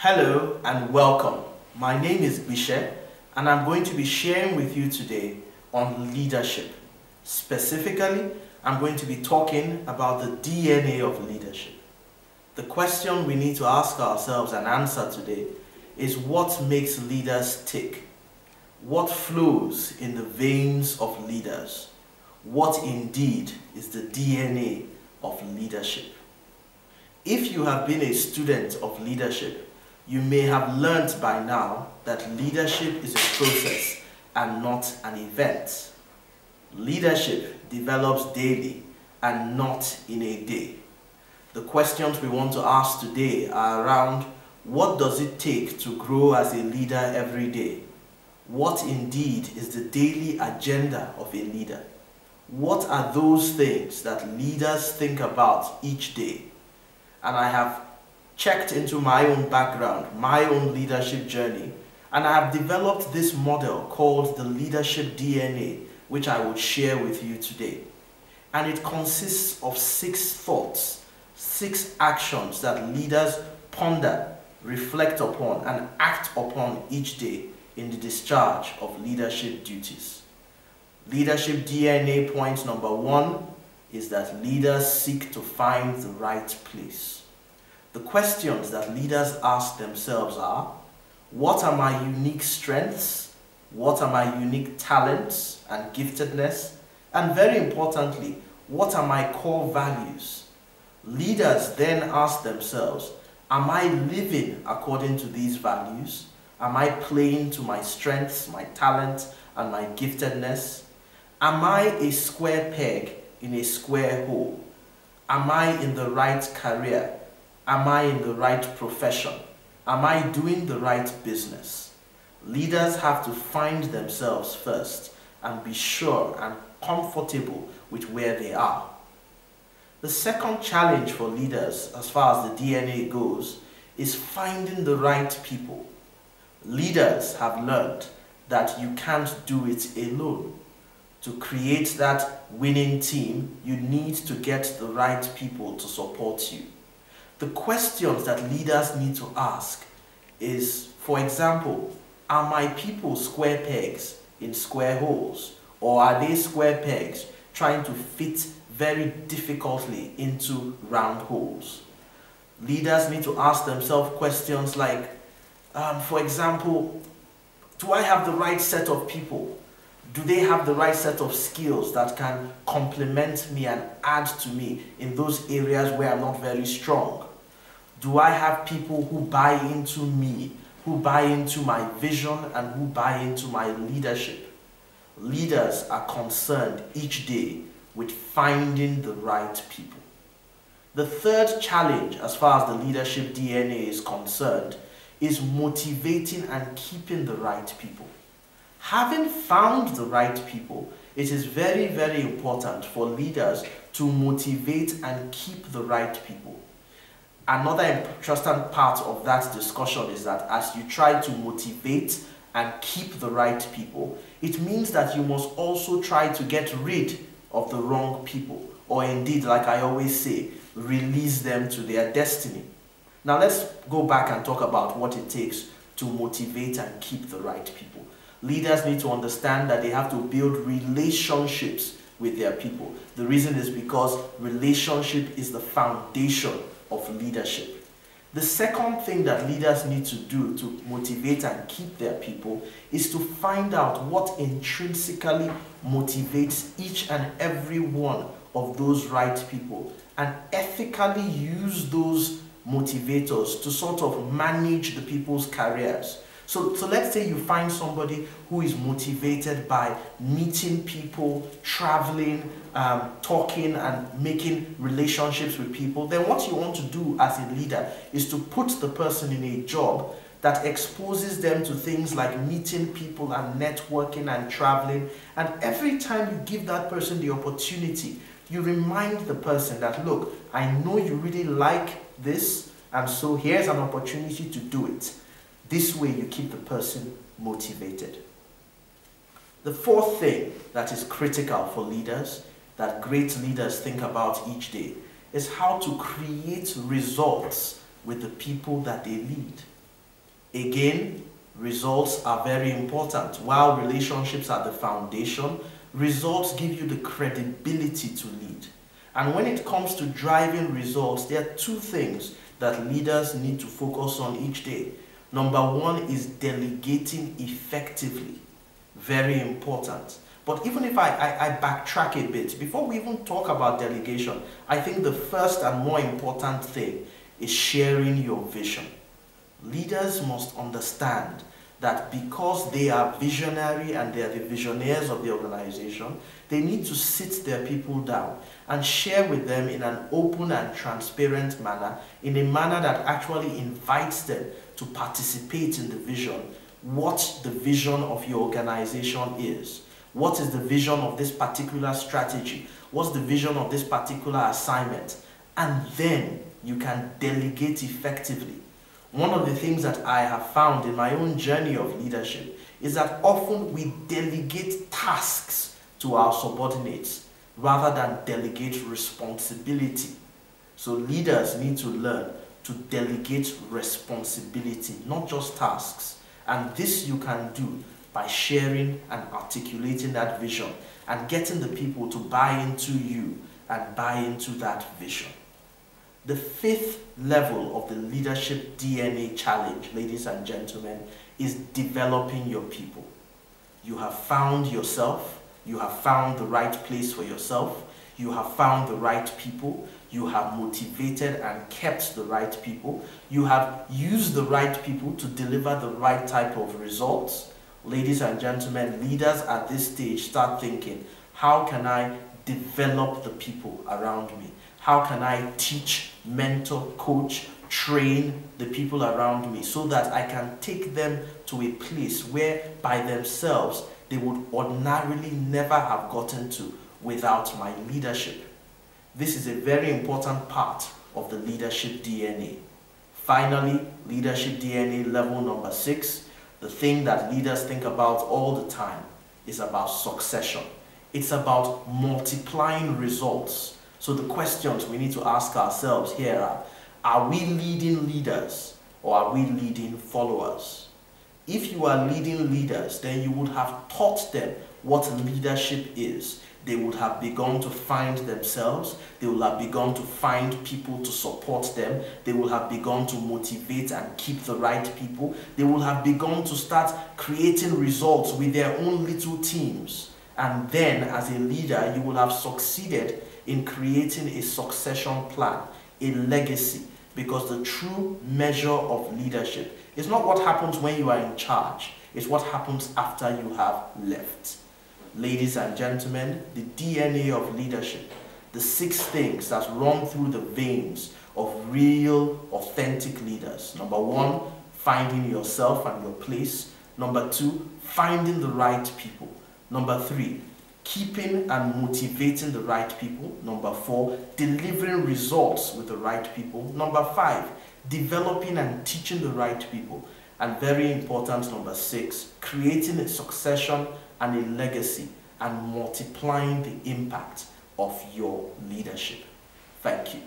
Hello and welcome. My name is Gbitse and I'm going to be sharing with you today on leadership. Specifically, I'm going to be talking about the DNA of leadership. The question we need to ask ourselves and answer today is what makes leaders tick? What flows in the veins of leaders? What indeed is the DNA of leadership? If you have been a student of leadership, you may have learnt by now that leadership is a process and not an event. Leadership develops daily and not in a day. The questions we want to ask today are around what does it take to grow as a leader every day? What indeed is the daily agenda of a leader? What are those things that leaders think about each day? And I have checked into my own background, my own leadership journey, and I have developed this model called the leadership DNA, which I will share with you today. And it consists of 6 thoughts, 6 actions that leaders ponder, reflect upon, and act upon each day in the discharge of leadership duties. Leadership DNA point number 1 is that leaders seek to find the right place. The questions that leaders ask themselves are, what are my unique strengths? What are my unique talents and giftedness? And very importantly, what are my core values? Leaders then ask themselves, am I living according to these values? Am I playing to my strengths, my talents, and my giftedness? Am I a square peg in a square hole? Am I in the right career? Am I in the right profession? Am I doing the right business? Leaders have to find themselves first and be sure and comfortable with where they are. The second challenge for leaders, as far as the DNA goes, is finding the right people. Leaders have learned that you can't do it alone. To create that winning team, you need to get the right people to support you. The questions that leaders need to ask is, for example, are my people square pegs in square holes? Or are they square pegs trying to fit very difficultly into round holes? Leaders need to ask themselves questions like, for example, do I have the right set of people? Do they have the right set of skills that can complement me and add to me in those areas where I'm not very strong? Do I have people who buy into me, who buy into my vision, and who buy into my leadership? Leaders are concerned each day with finding the right people. The third challenge, as far as the leadership DNA is concerned, is motivating and keeping the right people. Having found the right people, it is very, very important for leaders to motivate and keep the right people. Another interesting part of that discussion is that as you try to motivate and keep the right people, it means that you must also try to get rid of the wrong people, or indeed, like I always say, release them to their destiny. Now let's go back and talk about what it takes to motivate and keep the right people. Leaders need to understand that they have to build relationships with their people. The reason is because relationship is the foundation of leadership. The second thing that leaders need to do to motivate and keep their people is to find out what intrinsically motivates each and every one of those right people and ethically use those motivators to sort of manage the people's careers. So let's say you find somebody who is motivated by meeting people, traveling, talking and making relationships with people. Then what you want to do as a leader is to put the person in a job that exposes them to things like meeting people and networking and traveling. And every time you give that person the opportunity, you remind the person that, look, I know you really like this, and so here's an opportunity to do it. This way you keep the person motivated. The fourth thing that is critical for leaders, that great leaders think about each day, is how to create results with the people that they lead. Again, results are very important. While relationships are the foundation, results give you the credibility to lead. And when it comes to driving results, there are two things that leaders need to focus on each day. Number one is delegating effectively. Very important. But even if I backtrack a bit, before we even talk about delegation, I think the first and more important thing is sharing your vision. Leaders must understand that because they are visionary and they are the visionaries of the organization, they need to sit their people down and share with them in an open and transparent manner, in a manner that actually invites them to participate in the vision, what the vision of your organization is. What is the vision of this particular strategy? What's the vision of this particular assignment? And then you can delegate effectively. One of the things that I have found in my own journey of leadership is that often we delegate tasks to our subordinates rather than delegate responsibility. So leaders need to learn to delegate responsibility, not just tasks. And this you can do by sharing and articulating that vision and getting the people to buy into you and buy into that vision. The fifth level of the leadership DNA challenge, ladies and gentlemen, is developing your people. You have found yourself, you have found the right place for yourself, you have found the right people, you have motivated and kept the right people, you have used the right people to deliver the right type of results. Ladies and gentlemen, leaders at this stage start thinking, how can I develop the people around me? How can I teach, mentor, coach, train the people around me so that I can take them to a place where by themselves they would ordinarily never have gotten to without my leadership? This is a very important part of the leadership DNA. Finally, leadership DNA level number 6, the thing that leaders think about all the time is about succession. It's about multiplying results. So the questions we need to ask ourselves here are we leading leaders or are we leading followers? If you are leading leaders, then you would have taught them what leadership is. They would have begun to find themselves. They will have begun to find people to support them. They will have begun to motivate and keep the right people. They will have begun to start creating results with their own little teams. And then as a leader, you will have succeeded in creating a succession plan, a legacy, because the true measure of leadership is not what happens when you are in charge, it's what happens after you have left. Ladies and gentlemen, the DNA of leadership, the 6 things that run through the veins of real, authentic leaders. Number 1, finding yourself and your place. Number 2, finding the right people. Number 3, keeping and motivating the right people. Number 4, delivering results with the right people. Number 5, developing and teaching the right people. And very important, number 6, creating a succession and a legacy and multiplying the impact of your leadership. Thank you.